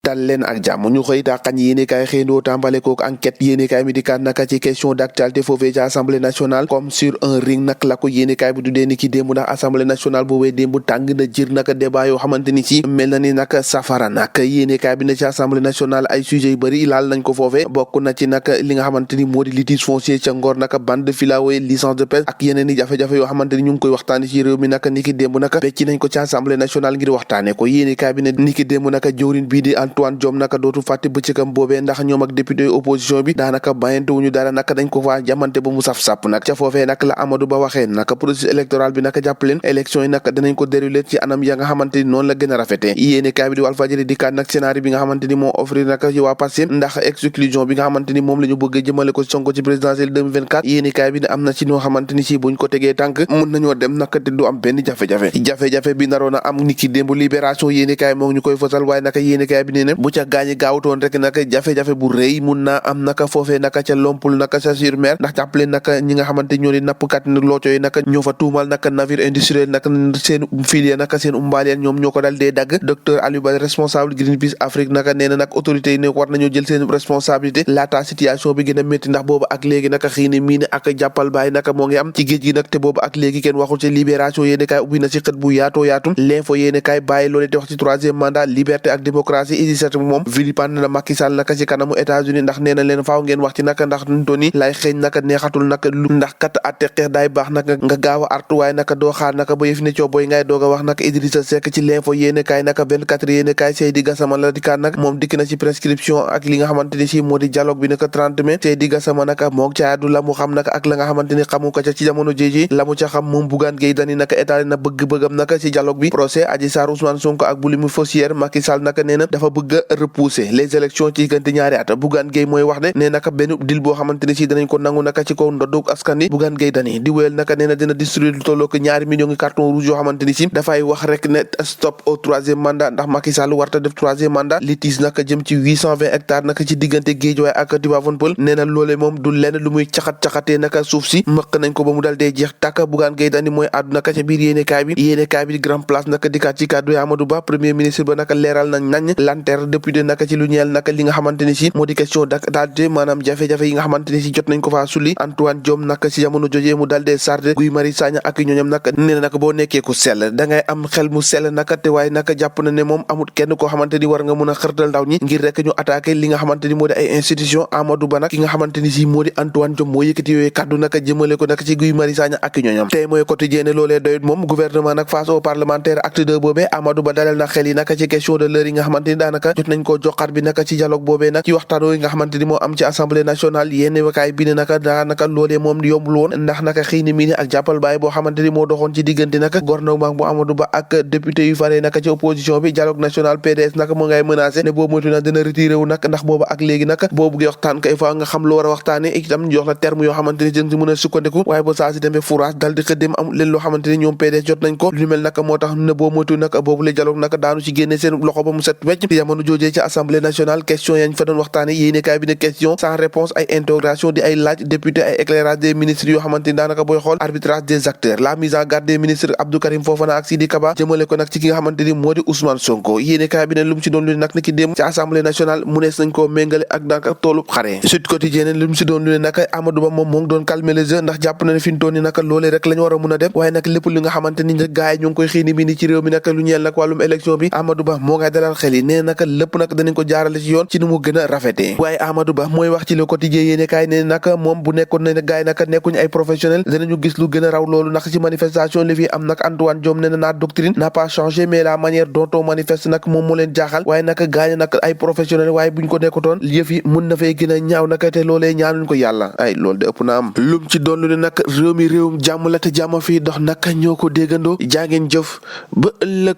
dal leen ak jàmm ñu xëy taxañ yéenekaay xëyndoo tàmbale kook enquête yéenekaay mi dikkaat naka ci question d'actualité foofee ci assemblée nationale comme sur un ring nag la ko yéenekaay bi tuddee ni ki démb ndax assemblée nationale boobee démb tàng na jër naka débat yoo xamante ni ci mel na ni nag safara nag yéenekaay bi na ci assemblée nationale ay sujets yu bëri laal nañ ko foofee bokk na ci nag li nga xamante ni moo di litige foncier ca Ngor naka bande de filao licence de pêche ak yeneen i jafe-jafe yoo xamante ni ñu ngi koy waxtaane ci réew mi naka ni ki démb naka becci nañ ko ci assemblée nationale ngir waxtaane ko yéenekaay bi ne ni ki démb naka jëwriñ bii di Antoine Diome naka dootu fàtte bëccëgam boobee ndax ñoom ak député opposition bi daanaka bàyyante wuñu dara naka dañ ko faa jamante ba mu saf-sàpp nag ca foofee nag la Amadou Ba waxee naka processus électoral bi naka jàpp leen élection yi naka danañ ko dérouler ci anam ya nga xamante ni noonu la gën a rafetee yéenekaay bi di Walfadjri dikkaat nag scénario bi nga xamante ni moo offrir naka ci waa Pastef ndax exclusion bi nga xamante ni moom la ñu bëgg jëmale ko Sonko ci présidentielle 2024 yéenekaay bi ne am na ci ñoo xamante ni si buñ ko tegee tànk mun nañoo dem naka te du am benn jafe-jafe bi naroon a am ni ki démb libération yéenekaay moo ñu koy fësal waaye naka yéenekaay bi nee ne bu ca gaañi gaawutoon rek naka jafe-jafe bu rëy mun naa am naka foofee naka ca Lompul naka ca sur mer ndax jàppale naka ñi nga xamante ñoo di nappkat ni looco yi naka ñoo fa tuumal naka navire industriel naka seen filie naka seen umbaaliyeen ñoom ñoo ko dal dee dagg docteur Aliou Ba responsable Greenpeace Afrique naka nee na nag autorités yi ne war nañoo jël seen responsabilité laata situation bi gën a métti ndax boobu ak léegi naka xiini mii ne ak jàppal baay naka moo ngi am ci géej gi nag te boobu ak léegi kenn waxul ci libération yéene kaay ubbi na ci xët bu yaatoo yaatu l'info yéene kaay bàyyi loolu te wax ci troisième mandat liberté ak démocratie Idrissa Seck moom vilipande na Macky Sall naka ci kanamu États-Unis ndax nee na leen faaw ngeen wax ci naka ndax toni lay xeeñ naka neexatul naka lu ndax kat atte xeex daay baax naka nga gaaw a artu waaye naka doo xaar naka ba yëf ne cooboy ngay doog a wax naka Idrissa Seck ci l'info yéene kaay naka 24 yéene kaay Seydi Gassama la dikkaat nag moom dikk na ci prescription ak li nga xamante ni si moo di dialogue bi naka 30 mai Seydi Gassama naka moog caadu la mu xam naka ak la nga xamante ni xamu ko ca ci jamono jii la mu ca xam moom Bougane Gueye Dany naka état na bëgg-bëggam naka ci dialogue bi procès Adji Sarr Ousmane Sonko ak bu limu foncière Macky Sall naka nee na dafa bëgg a repousser les élections ci diggante ñaari at Bougane Gueye mooy wax ne naka benn deal boo xamante ni si danañ ko nangu naka ci kaw ndoddug askan wi Bougane Gueye Dany di wéyal naka nee na dina distribuer lu tolloo ko 2 millions carton rouge yoo xamante ni si dafay wax rek ne stop au 3e mandat ndax Macky Sall warta def 3e mandat litige naka jëm ci 820 hectares naka ci diggante Guédiawaye ak Tivaouane Peulh nee na loolee moom du lenn lu muy caxat-caxatee naka suuf si mëq nañ ko ba mu dal dee jeex tàkk Bougane Gueye Dany mooy àddu naka ca biir yéenekaay bi di grand place naka dikkaat ci kàddu Amadou Ba premier ministre ba naka leeral nañ lanteer député naka ci lu ñeel naka li nga xamante ni si moo di question d'actualité maanaam jafe-jafe yi nga xamante ni si jot nañ ko faa sulli Antoine Diome naka si jamono jojee mu dal dee sarde Guy Marius Sagna ak ñooñam naka nee na naka boo nekkee ku sell dangay am xel mu sell naka te waaye naka jàpp na ne moom amut kenn koo xamante ni war nga mun a xërtal ndaw ñi ngir rek ñu attaqué li nga xamante ni moo di ay institution Amadou Ba nag ki nga xamante ni si moo di Antoine Diome moo yëkkati yooyu kàddu naka jëmale ko naka ci Guy Marius Sagna ak ñooñam tey mooy quotidien ne loolee doyut moom gouvernement nag face aux parlementaires acte 2 boobee Amadou Ba dalal na xel yi naka ci question de l'heure yi nga xamante ni daanaka jot nañ koo joxaat bi naka ci dialogue boobee nag ci waxtaan yi nga xamante ni moo am ci assemblée nationale yénn wakaay bi ne naka daanaka loolee moom yombul woon ndax naka xëy ni mii ne ak jàppal baay boo xamante ni moo doxoon ci diggante naka gouvernement bu Amadou Ba ak député yu faree naka ci opposition bi dialogue national PDS naka moo ngay menacé ne boobu moytu na dina retiré wu nag ndax boobu ak léegi naka boo buggee waxtaan kay fa nga xam lu war a waxtaane itam ñu jox la terme yoo xamante ni jën si mën a sukkandiku waaye ba saa si demee fourage dal di xëddem am leen loo xamante ni ñoom PDS jot nañ ko lu mel naka moo tax ne boo moytu naka boobu la dialogue naka daanu ci génne seen loxo ba mu set wecc ci jamono joojee ci assemblée nationale question yañ fa doon waxtaane yéenekaay bi ne question sans réponse ay interrogation di ay laaj député ay éclairage des ministres yoo xamante ni daanaka booy xool arbitrage des acteurs la mise en garde des ministres Abdou Karim Fofana ak Sidi Kaba jëmale ko nag ci ki nga xamante ni moo di Ousmane Sonko yéenekaay bi ne lu mu ci doon lu ne nag ni ki démb ci assemblée nationale mu nees nañ koo méngale ak daanaka toolub xare Sud Quotidien lu mu ci doon lu ne naka Amadou Ba moom moo ngi doon calmer les jeux ndax jàpp na ne fi ñu toon ni naka loolee rek lañ war a mun a def waaye nag lépp li nga xamante ni gaay ñu ngi koy xiini bi ni ci réew mi naka lu ñeel nag wàllum élection bi Amadou Ba moo ngay dalal xel yi nee naka lépp nag danañ ko jaarale ci yoon ci ni mu gën a rafetee waaye Amadou Ba mooy wax ci Le Quotidien yéene kaay ne naka moom bu nekkoon ne gaay naka nekkuñu ay professionnel danañu gis lu gën a raw loolu nag ci manifestation li fi am nag Antoine Diome nee na la doctrine n'a pas changé mais la manière dont on manifeste nag moom moo leen jaaxal waaye naka gaañ nag ay professionnel waaye buñ ko nekkutoon yëf yi mun na fay gën a ñaaw naka te loolee ñaanuñ ko yàlla ay loolu de ëpp na am lum ci doon lu ne nag réew mi réewum jàmm la te jàmm fii dox naka ñoo ko déggandoo jaa ngeen jëf ba ëllëg